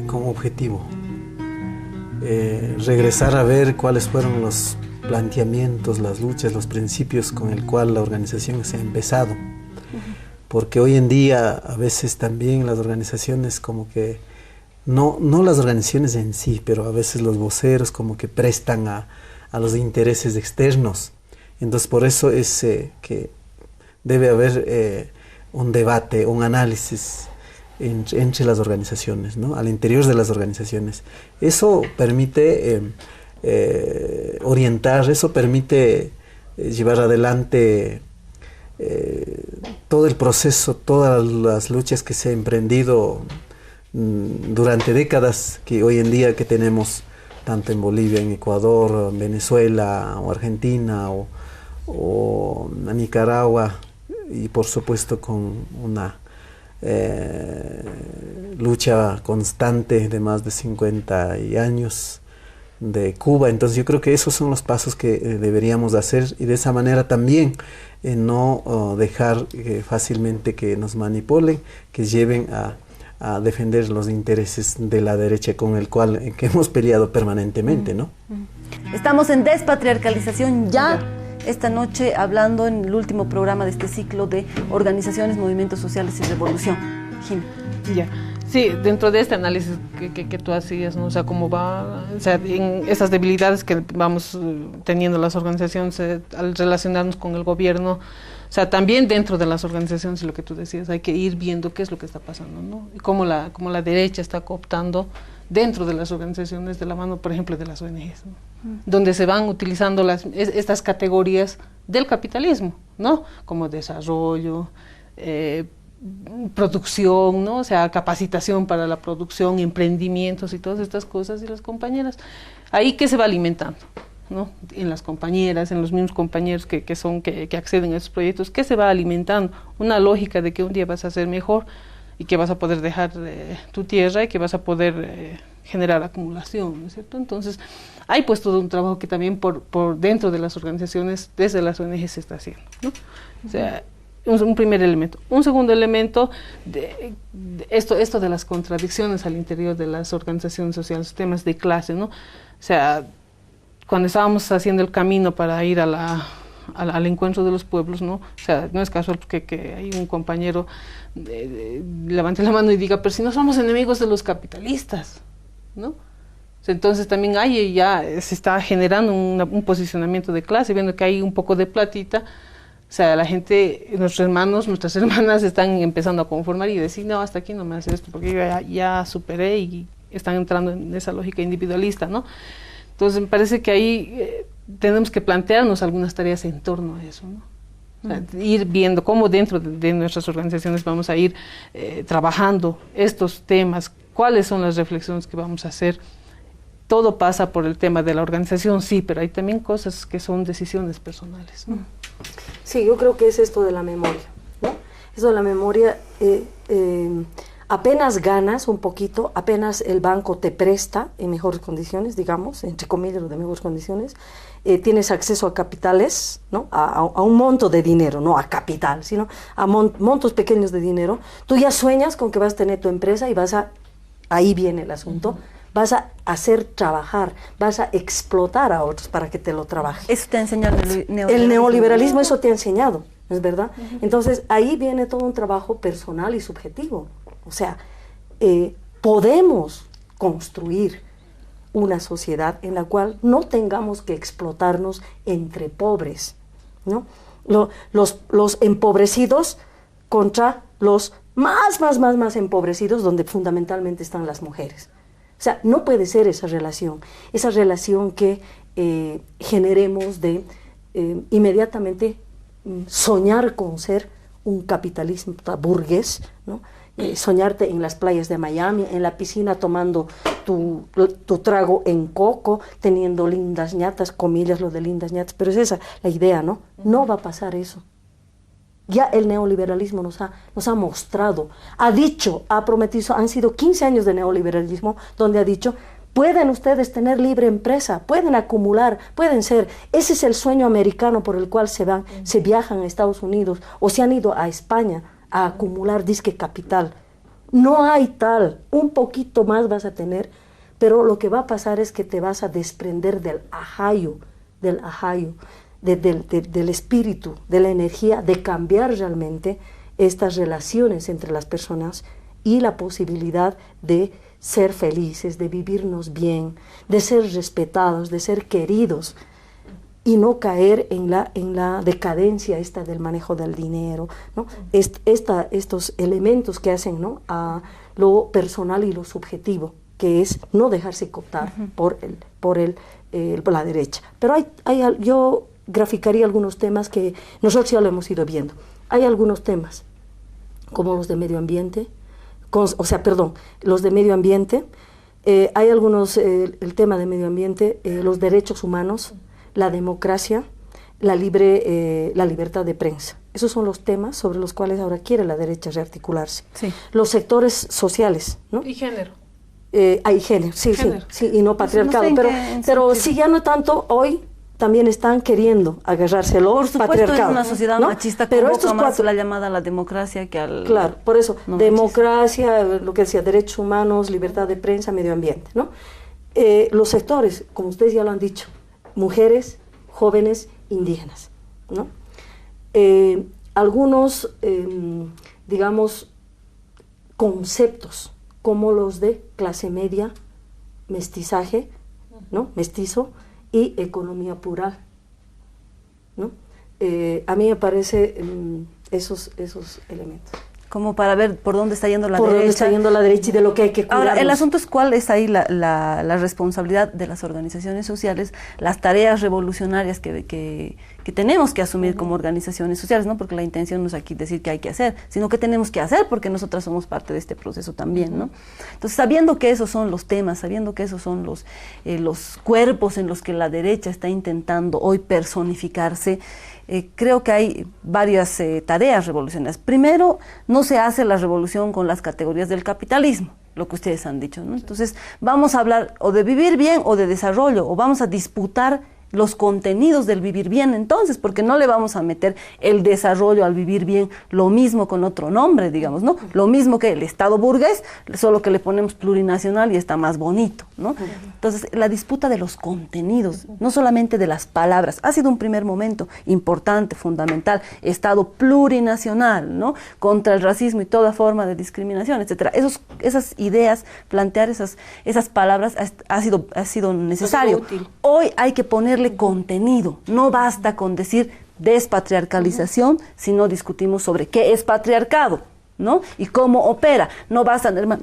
H: con objetivo. Regresar a ver cuáles fueron los planteamientos, las luchas, los principios con el cual la organización se ha empezado. Porque hoy en día a veces también las organizaciones como que, no las organizaciones en sí, pero a veces los voceros como que prestan a los intereses externos. Entonces por eso es que debe haber un debate, un análisis entre las organizaciones, ¿no? Al interior de las organizaciones. Eso permite orientar, eso permite llevar adelante todo el proceso, todas las luchas que se han emprendido durante décadas, que hoy en día que tenemos tanto en Bolivia, en Ecuador, en Venezuela o Argentina o Nicaragua, y por supuesto con una lucha constante de más de 50 años de Cuba. Entonces yo creo que esos son los pasos que deberíamos hacer, y de esa manera también no dejar fácilmente que nos manipulen, que lleven a defender los intereses de la derecha con el cual que hemos peleado permanentemente, ¿no?
B: Estamos en Despatriarcalización ya. Esta noche hablando en el último programa de este ciclo de organizaciones, movimientos sociales y revolución. Jim.
C: Ya. Sí, dentro de este análisis que tú hacías, ¿no? O sea, cómo va, o sea, en esas debilidades que vamos teniendo las organizaciones al relacionarnos con el gobierno, o sea, también dentro de las organizaciones, lo que tú decías, hay que ir viendo qué es lo que está pasando, ¿no? Y cómo la derecha está cooptando dentro de las organizaciones de la mano, por ejemplo, de las ONGs, ¿no? Donde se van utilizando estas categorías del capitalismo, ¿no? Como desarrollo, producción, ¿no? O sea, capacitación para la producción, emprendimientos y todas estas cosas, y las compañeras, ahí que se va alimentando, ¿no? En las compañeras, en los mismos compañeros que acceden a esos proyectos, que se va alimentando una lógica de que un día vas a ser mejor y que vas a poder dejar tu tierra y que vas a poder generar acumulación, ¿no es cierto? Entonces, hay pues todo un trabajo que también por dentro de las organizaciones, desde las ONG se está haciendo, ¿no? O sea, un primer elemento. Un segundo elemento, esto de las contradicciones al interior de las organizaciones sociales, temas de clase, ¿no? O sea, cuando estábamos haciendo el camino para ir al encuentro de los pueblos, ¿no? O sea, no es casual que hay un compañero levante la mano y diga, pero si no somos enemigos de los capitalistas, ¿no? Entonces también ya se está generando un posicionamiento de clase, viendo que hay un poco de platita. O sea, la gente, nuestros hermanos, nuestras hermanas están empezando a conformar y decir, no, hasta aquí no me hace esto, porque yo ya superé, y están entrando en esa lógica individualista, ¿no? Entonces me parece que ahí tenemos que plantearnos algunas tareas en torno a eso, ¿no? O sea, ir viendo cómo dentro de nuestras organizaciones vamos a ir trabajando estos temas, cuáles son las reflexiones que vamos a hacer. Todo pasa por el tema de la organización, sí, pero hay también cosas que son decisiones personales, ¿no?
D: Sí, yo creo que es esto de la memoria, ¿no? Eso de la memoria, apenas ganas un poquito, apenas el banco te presta en mejores condiciones, digamos, entre comillas, de mejores condiciones, tienes acceso a capitales, ¿no? A un monto de dinero, no a capital, sino a montos pequeños de dinero. Tú ya sueñas con que vas a tener tu empresa y ahí viene el asunto, vas a hacer trabajar, vas a explotar a otros para que te lo trabajen.
B: Eso te ha enseñado el neoliberalismo.
D: El neoliberalismo eso te ha enseñado. ¿no es verdad? Entonces, ahí viene todo un trabajo personal y subjetivo. O sea, podemos construir una sociedad en la cual no tengamos que explotarnos entre pobres, ¿no? Los empobrecidos contra los más empobrecidos, donde fundamentalmente están las mujeres. O sea, no puede ser esa relación que generemos de inmediatamente soñar con ser un capitalismo burgués, ¿no? Soñarte en las playas de Miami, en la piscina tomando tu trago en coco, teniendo lindas ñatas, comillas lo de lindas ñatas, pero es esa la idea, ¿no? No va a pasar eso. Ya el neoliberalismo nos ha mostrado, ha dicho, ha prometido, han sido 15 años de neoliberalismo donde ha dicho, pueden ustedes tener libre empresa, pueden acumular, pueden ser. Ese es el sueño americano por el cual se viajan a Estados Unidos o se han ido a España a acumular disque capital. No hay tal, un poquito más vas a tener, pero lo que va a pasar es que te vas a desprender del ajayo, del espíritu, de la energía, de cambiar realmente estas relaciones entre las personas y la posibilidad de ser felices, de vivirnos bien, de ser respetados, de ser queridos y no caer en la decadencia esta del manejo del dinero, ¿no? Estos elementos que hacen, ¿no?, a lo personal y lo subjetivo, que es no dejarse cooptar por la derecha. Pero yo graficaría algunos temas que nosotros ya lo hemos ido viendo. Hay algunos temas, como los de medio ambiente, los de medio ambiente, hay algunos, el tema de medio ambiente, los derechos humanos, la democracia, la libertad de prensa. Esos son los temas sobre los cuales ahora quiere la derecha rearticularse. Sí. Los sectores sociales, ¿no?
C: Y género.
D: Hay género, sí, y no patriarcado. No sé pero si ya no tanto, hoy también están queriendo agarrarse los patriarcados. Por supuesto, es
B: una sociedad, ¿no?, machista, pero esto es más la llamada a la democracia que al...
D: Claro, por eso, no democracia, machista. Lo que decía, derechos humanos, libertad de prensa, medio ambiente, ¿no? Los sectores, como ustedes ya lo han dicho, mujeres, jóvenes, indígenas, ¿no? Algunos, digamos, conceptos como los de clase media, mestizaje, ¿no?, mestizo, y economía plural, ¿no? A mí me parece esos elementos.
B: Como para ver por dónde está yendo la derecha.
D: Por dónde está yendo la derecha y de lo que hay que cuidarnos.
B: Ahora, el asunto es cuál es ahí la responsabilidad de las organizaciones sociales, las tareas revolucionarias que tenemos que asumir como organizaciones sociales, ¿no? Porque la intención no es aquí decir qué hay que hacer, sino que tenemos que hacer porque nosotras somos parte de este proceso también, ¿no? Entonces, sabiendo que esos son los temas, sabiendo que esos son los cuerpos en los que la derecha está intentando hoy personificarse, creo que hay varias tareas revolucionarias. Primero, no se hace la revolución con las categorías del capitalismo, lo que ustedes han dicho, ¿no? Entonces, vamos a hablar o de vivir bien o de desarrollo, o vamos a disputar los contenidos del vivir bien entonces, porque no le vamos a meter el desarrollo al vivir bien lo mismo con otro nombre, digamos, ¿no? Lo mismo que el Estado burgués, solo que le ponemos plurinacional y está más bonito, ¿no? Entonces, la disputa de los contenidos, no solamente de las palabras, ha sido un primer momento importante, fundamental, Estado plurinacional, ¿no?, contra el racismo y toda forma de discriminación, etcétera. Esas ideas, plantear esas palabras ha sido necesario. Hoy hay que ponerle contenido, no basta con decir despatriarcalización, sino discutimos sobre qué es patriarcado, ¿no?, y cómo opera. No basta, hermano,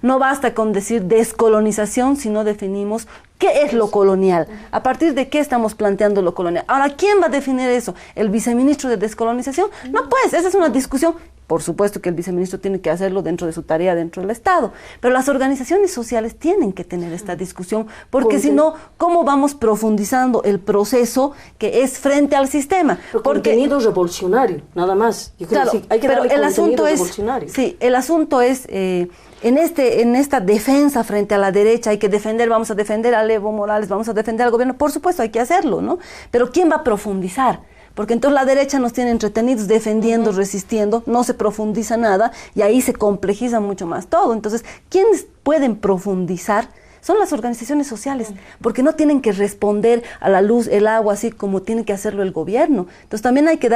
B: no basta con decir descolonización, sino definimos qué es lo colonial, a partir de qué estamos planteando lo colonial. Ahora, ¿quién va a definir eso? ¿El viceministro de descolonización? No, pues, esa es una discusión. Por supuesto que el viceministro tiene que hacerlo dentro de su tarea, dentro del Estado, pero las organizaciones sociales tienen que tener esta discusión, porque si no, ¿cómo vamos profundizando el proceso que es frente al sistema? Porque
D: contenido revolucionario, nada más. Yo creo que hay que darle contenido revolucionario.
B: Sí, el asunto es, en esta defensa frente a la derecha hay que defender, vamos a defender a Evo Morales, vamos a defender al gobierno, por supuesto hay que hacerlo, ¿no? Pero ¿quién va a profundizar? Porque entonces la derecha nos tiene entretenidos defendiendo, resistiendo, no se profundiza nada y ahí se complejiza mucho más todo. Entonces, ¿quiénes pueden profundizar son las organizaciones sociales, porque no tienen que responder a la luz, el agua, así como tiene que hacerlo el gobierno. Entonces también hay que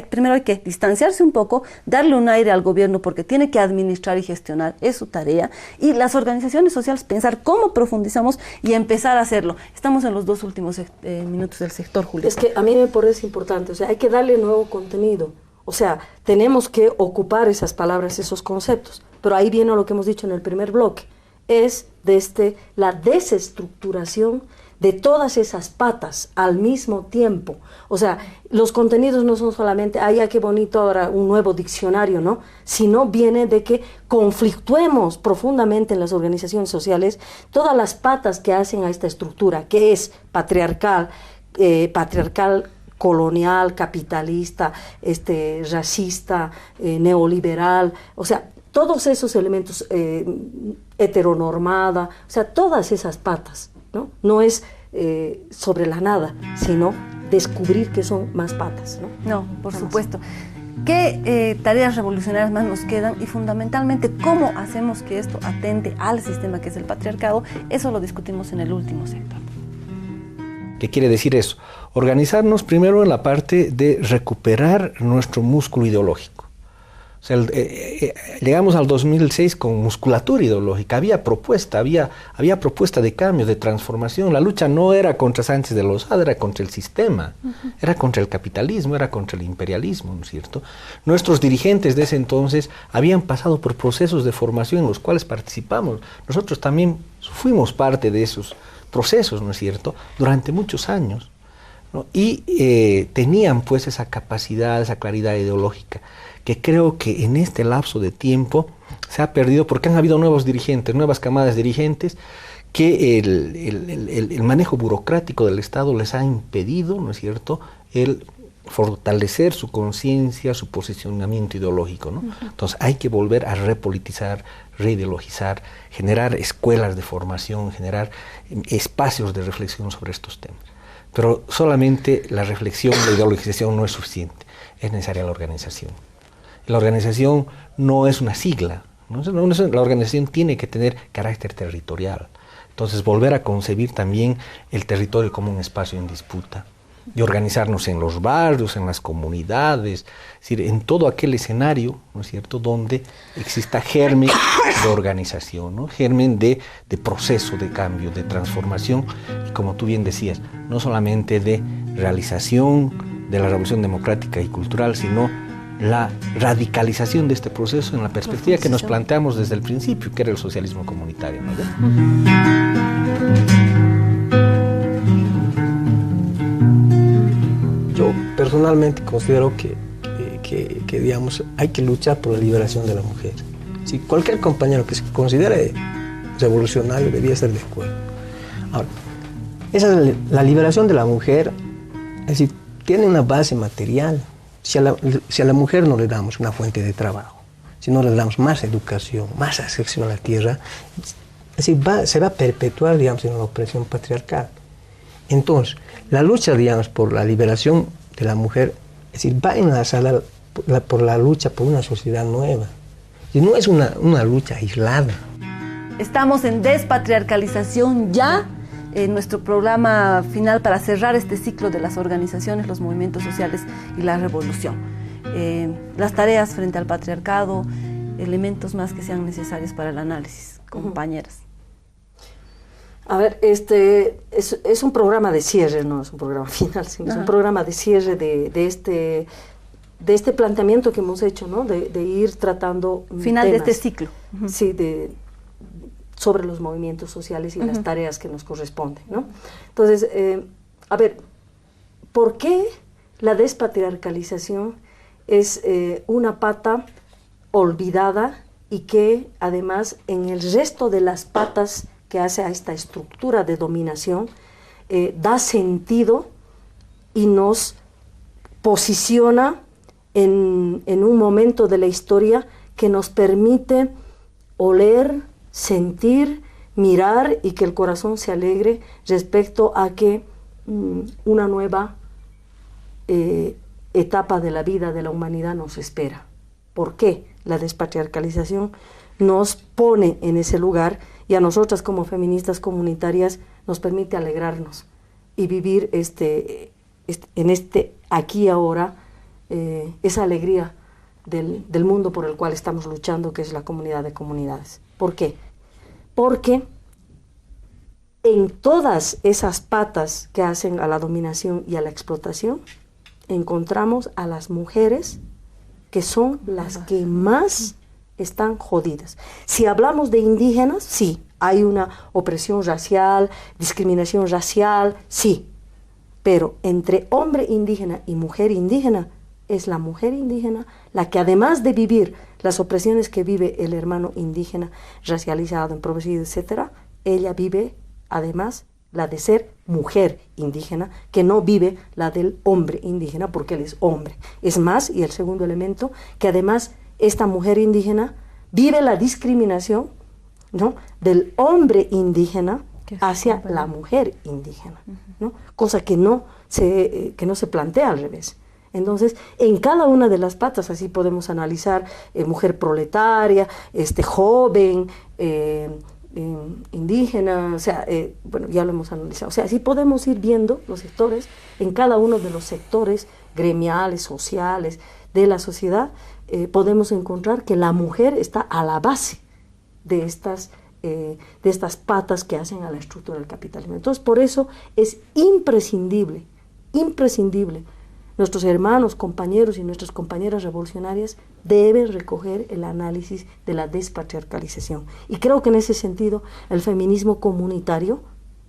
B: primero hay que distanciarse un poco, darle un aire al gobierno, porque tiene que administrar y gestionar, es su tarea, y las organizaciones sociales pensar cómo profundizamos y empezar a hacerlo. Estamos en los 2 últimos minutos del sector, Julia.
D: Es que a mí me parece importante, o sea, hay que darle nuevo contenido. O sea, tenemos que ocupar esas palabras, esos conceptos. Pero ahí viene lo que hemos dicho en el primer bloque. Es la desestructuración de todas esas patas al mismo tiempo. O sea, los contenidos no son solamente, ay, qué bonito ahora un nuevo diccionario, ¿no? Sino viene de que conflictuemos profundamente en las organizaciones sociales todas las patas que hacen a esta estructura, que es patriarcal, colonial, capitalista, racista, neoliberal, o sea, todos esos elementos, heteronormada, o sea, todas esas patas, ¿no? No es sobre la nada, sino descubrir que son más patas, ¿no?
B: No, por supuesto. ¿Qué tareas revolucionarias más nos quedan? Y fundamentalmente, ¿cómo hacemos que esto atente al sistema que es el patriarcado? Eso lo discutimos en el último sector.
I: ¿Qué quiere decir eso? Organizarnos primero en la parte de recuperar nuestro músculo ideológico. O sea, llegamos al 2006 con musculatura ideológica, había propuesta de cambio, de transformación. La lucha no era contra Sánchez de Lozada, era contra el sistema, era contra el capitalismo, era contra el imperialismo, ¿no es cierto? Nuestros dirigentes de ese entonces habían pasado por procesos de formación en los cuales participamos. Nosotros también fuimos parte de esos procesos, ¿no es cierto?, durante muchos años, ¿no? Y tenían pues esa capacidad, esa claridad ideológica, que creo que en este lapso de tiempo se ha perdido porque han habido nuevos dirigentes, nuevas camadas dirigentes, que el manejo burocrático del Estado les ha impedido, ¿no es cierto?, el fortalecer su conciencia, su posicionamiento ideológico, ¿no? Entonces hay que volver a repolitizar, reideologizar, generar escuelas de formación, generar espacios de reflexión sobre estos temas. Pero solamente la reflexión, la ideologización no es suficiente, es necesaria la organización. La organización no es una sigla, ¿no? La organización tiene que tener carácter territorial. Entonces volver a concebir también el territorio como un espacio en disputa, y organizarnos en los barrios, en las comunidades, es decir, en todo aquel escenario, ¿no es cierto?, donde exista germen de organización, ¿no?, germen de proceso de cambio, de transformación, y como tú bien decías, no solamente de realización de la revolución democrática y cultural, sino la radicalización de este proceso en la perspectiva que nos planteamos desde el principio, que era el socialismo comunitario, ¿no?
J: Yo personalmente considero que digamos, hay que luchar por la liberación de la mujer. Si cualquier compañero que se considere revolucionario debía estar de acuerdo. Ahora, esa es la liberación de la mujer, es decir, tiene una base material. Si a la mujer no le damos una fuente de trabajo, si no le damos más educación, más acceso a la tierra, es decir, se va a perpetuar, digamos, en la opresión patriarcal. Entonces, la lucha, digamos, por la liberación de la mujer, es decir, va enlazada por la lucha por una sociedad nueva. Y no es una lucha aislada.
B: Estamos en Despatriarcalización Ya, en nuestro programa final para cerrar este ciclo de las organizaciones, los movimientos sociales y la revolución. Las tareas frente al patriarcado, elementos más que sean necesarios para el análisis, compañeras.
D: A ver, es un programa de cierre, no es un programa final, sino es un programa de cierre de este planteamiento que hemos hecho, ¿no? De ir tratando
B: final
D: temas,
B: de este ciclo.
D: Sí, sobre los movimientos sociales y las tareas que nos corresponden, ¿no? Entonces, a ver, ¿por qué la despatriarcalización es una pata olvidada y que además en el resto de las patas que hace a esta estructura de dominación da sentido y nos posiciona en un momento de la historia que nos permite oler, sentir, mirar y que el corazón se alegre respecto a que una nueva etapa de la vida de la humanidad nos espera? ¿Por qué la despatriarcalización nos pone en ese lugar y a nosotras como feministas comunitarias nos permite alegrarnos y vivir en este aquí y ahora, esa alegría del mundo por el cual estamos luchando, que es la comunidad de comunidades. ¿Por qué? Porque en todas esas patas que hacen a la dominación y a la explotación, encontramos a las mujeres que son las que más están jodidas. Si hablamos de indígenas, sí, hay una opresión racial, discriminación racial, sí, pero entre hombre indígena y mujer indígena, es la mujer indígena la que, además de vivir las opresiones que vive el hermano indígena, racializado, empobrecido, etc., ella vive además la de ser mujer indígena, que no vive la del hombre indígena, porque él es hombre. Es más, y el segundo elemento, que además esta mujer indígena vive la discriminación, ¿no?, del hombre indígena hacia la mujer indígena, ¿no?, cosa que no se plantea al revés. Entonces, en cada una de las patas, así podemos analizar mujer proletaria, joven, indígena, o sea, bueno, ya lo hemos analizado. O sea, así podemos ir viendo los sectores, en cada uno de los sectores gremiales, sociales, de la sociedad, podemos encontrar que la mujer está a la base de estas patas que hacen a la estructura del capitalismo. Entonces, por eso es imprescindible, nuestros hermanos, compañeros y nuestras compañeras revolucionarias deben recoger el análisis de la despatriarcalización. Y creo que en ese sentido el feminismo comunitario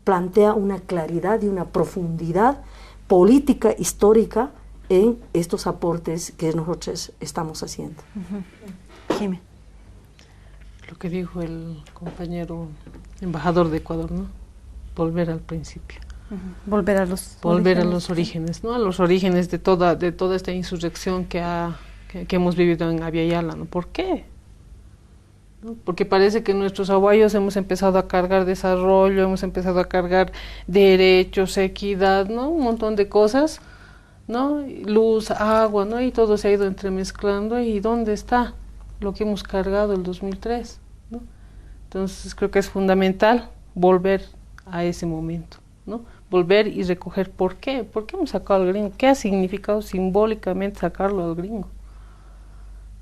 D: plantea una claridad y una profundidad política, histórica, en estos aportes que nosotros estamos haciendo.
B: Jimé.
C: Lo que dijo el compañero embajador de Ecuador, ¿no? Volver al principio.
B: Volver a los
C: orígenes, ¿no? A los orígenes de toda esta insurrección que hemos vivido en Abya Yala, ¿no? ¿Por qué? ¿No? Porque parece que nuestros abuelos hemos empezado a cargar desarrollo, hemos empezado a cargar derechos, equidad, ¿no? Un montón de cosas, ¿no? Luz, agua, ¿no? Y todo se ha ido entremezclando. ¿Y dónde está lo que hemos cargado el 2003? ¿No? Entonces creo que es fundamental volver a ese momento, ¿no? Volver y recoger por qué hemos sacado al gringo, qué ha significado simbólicamente sacarlo al gringo,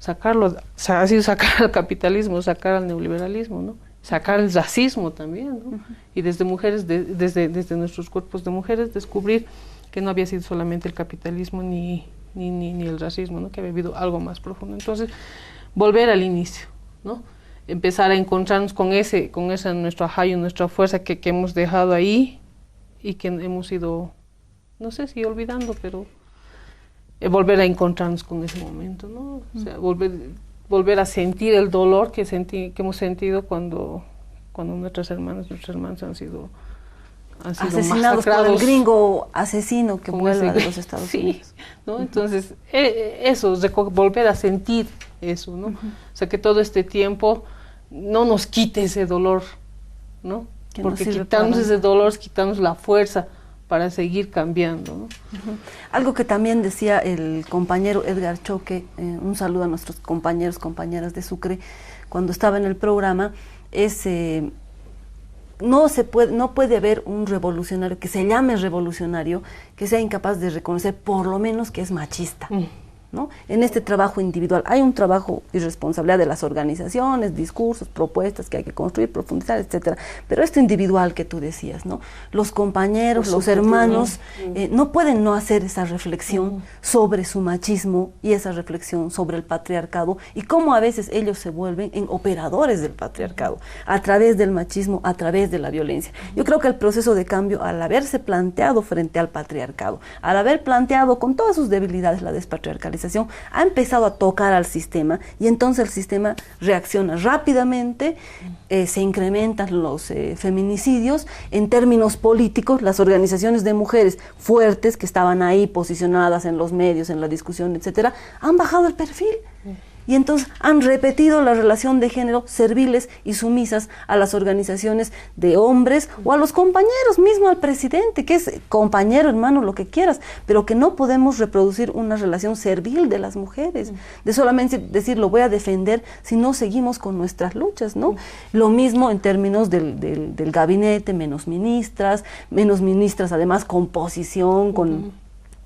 C: ha sido sacar al capitalismo, sacar al neoliberalismo, ¿no? Sacar el racismo también, ¿no? Y desde mujeres, desde nuestros cuerpos de mujeres, descubrir que no había sido solamente el capitalismo ni el racismo, ¿no? Que había habido algo más profundo. Entonces, volver al inicio, ¿no? Empezar a encontrarnos con esa nuestro ajayo, nuestra fuerza que hemos dejado ahí y que hemos ido, no sé si olvidando, pero volver a encontrarnos con ese momento, ¿no? O sea, volver a sentir el dolor que hemos sentido cuando nuestras hermanas han sido
B: asesinados por el gringo asesino que vuelve de los Estados Unidos.
C: ¿No? Entonces, eso, volver a sentir eso, ¿no? O sea, que todo este tiempo no nos quite ese dolor, ¿no? Porque quitarnos ese dolor, quitarnos la fuerza para seguir cambiando, ¿no?
B: Algo que también decía el compañero Edgar Choque, un saludo a nuestros compañeras de Sucre, cuando estaba en el programa, es no puede haber un revolucionario que se llame revolucionario que sea incapaz de reconocer por lo menos que es machista. ¿No? En este trabajo individual hay un trabajo y responsabilidad de las organizaciones, discursos, propuestas que hay que construir, profundizar, etcétera. Pero esto individual que tú decías, ¿no? Los compañeros, los hermanos, no pueden no hacer esa reflexión sobre su machismo y esa reflexión sobre el patriarcado y cómo a veces ellos se vuelven en operadores del patriarcado a través del machismo, a través de la violencia. Yo creo que el proceso de cambio, al haberse planteado frente al patriarcado, al haber planteado con todas sus debilidades la despatriarcalización, ha empezado a tocar al sistema y entonces el sistema reacciona rápidamente, se incrementan los feminicidios. En términos políticos, las organizaciones de mujeres fuertes que estaban ahí posicionadas en los medios, en la discusión, etcétera, han bajado el perfil. Y entonces han repetido la relación de género, serviles y sumisas a las organizaciones de hombres o a los compañeros, mismo al presidente, que es compañero, hermano, lo que quieras, pero que no podemos reproducir una relación servil de las mujeres, de solamente decir lo voy a defender si no seguimos con nuestras luchas, ¿no? Lo mismo en términos del gabinete, menos ministras además con posición, con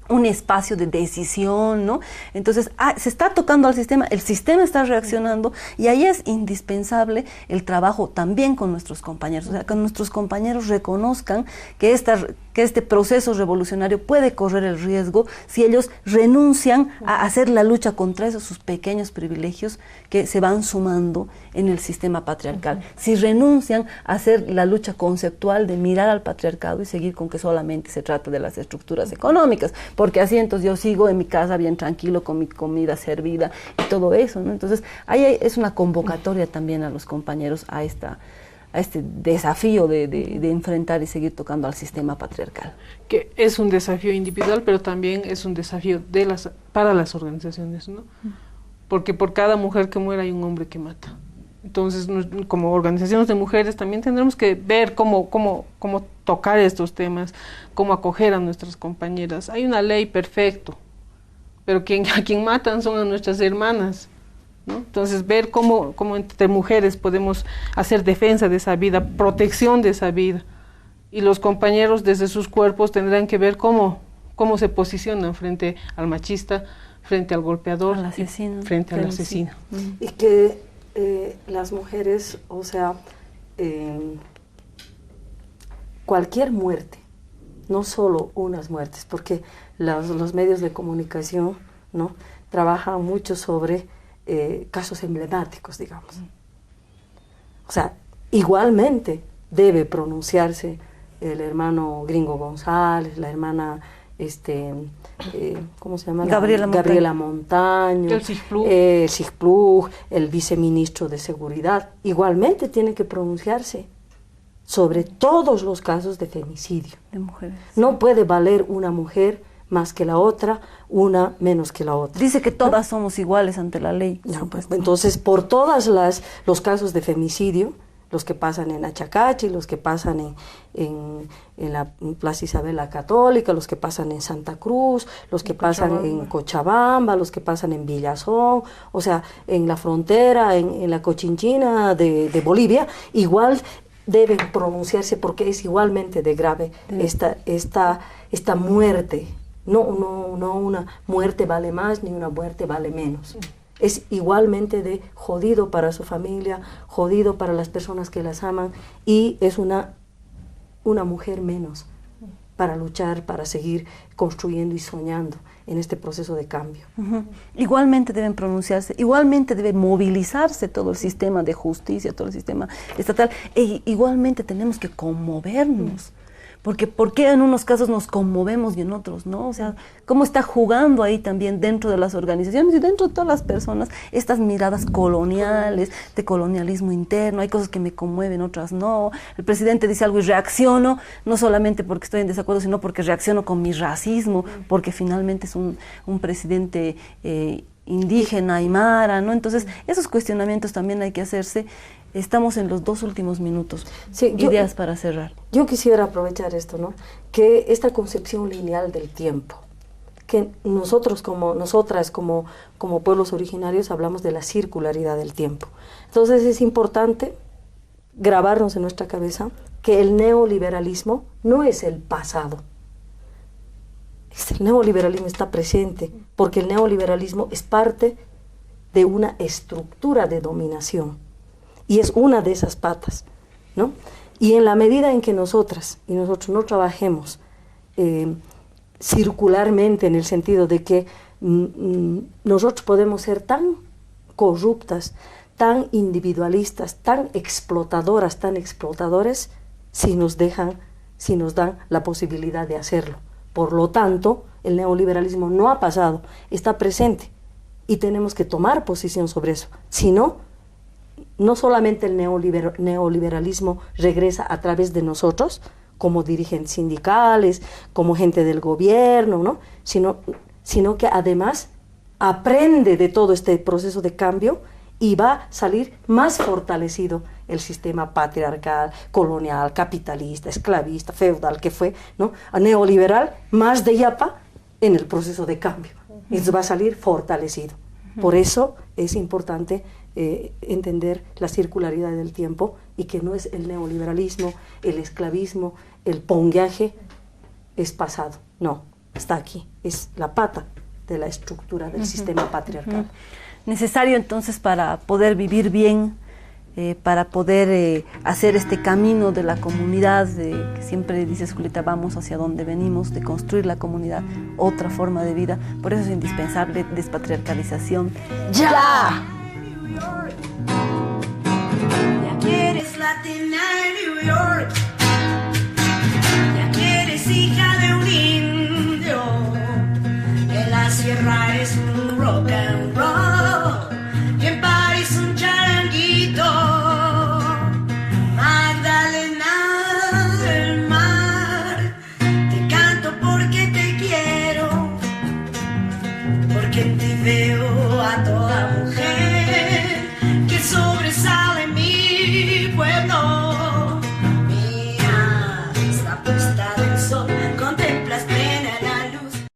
B: un espacio de decisión, ¿no? Entonces, se está tocando al sistema, el sistema está reaccionando y ahí es indispensable el trabajo también con nuestros compañeros, o sea, que nuestros compañeros reconozcan que este proceso revolucionario puede correr el riesgo si ellos renuncian a hacer la lucha contra esos sus pequeños privilegios que se van sumando en el sistema patriarcal. Si renuncian a hacer la lucha conceptual de mirar al patriarcado y seguir con que solamente se trata de las estructuras económicas, porque así entonces yo sigo en mi casa bien tranquilo con mi comida servida y todo eso, ¿no? Entonces ahí es una convocatoria también a los compañeros a este desafío de enfrentar y seguir tocando al sistema patriarcal.
C: Que es un desafío individual, pero también es un desafío para las organizaciones, ¿no? Porque por cada mujer que muere hay un hombre que mata. Entonces, como organizaciones de mujeres también tendremos que ver cómo tocar estos temas, cómo acoger a nuestras compañeras. Hay una ley perfecto, pero a quien matan son a nuestras hermanas, ¿no? Entonces, ver cómo entre mujeres podemos hacer defensa de esa vida, protección de esa vida. Y los compañeros desde sus cuerpos tendrán que ver cómo se posicionan frente al machista, frente al golpeador,
B: al asesino,
C: frente al asesino.
D: Y que las mujeres, o sea, cualquier muerte, no solo unas muertes, porque los medios de comunicación, ¿no?, trabajan mucho sobre casos emblemáticos, digamos. O sea, igualmente debe pronunciarse el hermano Gringo González, la hermana ¿cómo se llama? Gabriela Montaño, el Sigplug, el viceministro de Seguridad, igualmente tiene que pronunciarse sobre todos los casos de femicidio.
B: De mujeres.
D: No puede valer una mujer más que la otra, una menos que la otra.
B: Dice que todas somos iguales ante la ley.
D: No, pues, entonces, por todos los casos de femicidio, los que pasan en Achacachi, los que pasan en la Plaza Isabel la Católica, los que pasan en Santa Cruz, los que pasan en Cochabamba, los que pasan en Villazón, o sea, en la frontera, en la Cochinchina de Bolivia, igual deben pronunciarse porque es igualmente de grave esta muerte. No una muerte vale más ni una muerte vale menos. Es igualmente de jodido para su familia, jodido para las personas que las aman, y es una mujer menos para luchar, para seguir construyendo y soñando en este proceso de cambio.
B: Igualmente deben pronunciarse, igualmente debe movilizarse todo el sistema de justicia, todo el sistema estatal, e igualmente tenemos que conmovernos. Porque ¿por qué en unos casos nos conmovemos y en otros no? O sea, ¿cómo está jugando ahí también dentro de las organizaciones y dentro de todas las personas estas miradas coloniales, de colonialismo interno? Hay cosas que me conmueven, otras no. El presidente dice algo y reacciono, no solamente porque estoy en desacuerdo, sino porque reacciono con mi racismo, porque finalmente es un presidente indígena, aymara, ¿no? Entonces, esos cuestionamientos también hay que hacerse. Estamos en los 2 últimos minutos.
D: Sí,
B: ideas para cerrar.
D: Yo quisiera aprovechar esto, ¿no? Que esta concepción lineal del tiempo, que nosotras como pueblos originarios hablamos de la circularidad del tiempo. Entonces es importante grabarnos en nuestra cabeza que el neoliberalismo no es el pasado. El neoliberalismo está presente, porque el neoliberalismo es parte de una estructura de dominación. Y es una de esas patas, ¿no? Y en la medida en que nosotros no trabajemos circularmente, en el sentido de que nosotros podemos ser tan corruptas, tan individualistas, tan explotadoras, tan explotadores, si nos dan la posibilidad de hacerlo. Por lo tanto, el neoliberalismo no ha pasado, está presente, y tenemos que tomar posición sobre eso. Si no solamente el neoliberalismo regresa a través de nosotros, como dirigentes sindicales, como gente del gobierno, ¿no? sino que además aprende de todo este proceso de cambio y va a salir más fortalecido el sistema patriarcal, colonial, capitalista, esclavista, feudal que fue, ¿no? Neoliberal, más de yapa en el proceso de cambio. Entonces va a salir fortalecido. Por eso es importante entender la circularidad del tiempo y que no es el neoliberalismo, el esclavismo, el ponguaje, es pasado. No, está aquí, es la pata de la estructura del sistema patriarcal.
B: Necesario entonces para poder vivir bien, para poder hacer este camino de la comunidad, que siempre dices, Julieta, vamos hacia donde venimos, de construir la comunidad, otra forma de vida. Por eso es indispensable despatriarcalización.
D: ¡Ya!
A: Ya que eres latina en New York, ya que eres hija de un indio, en la sierra es un rock and roll, y en París un charanguito, Magdalena del mar, te canto porque te quiero, porque en ti veo a toda mujer.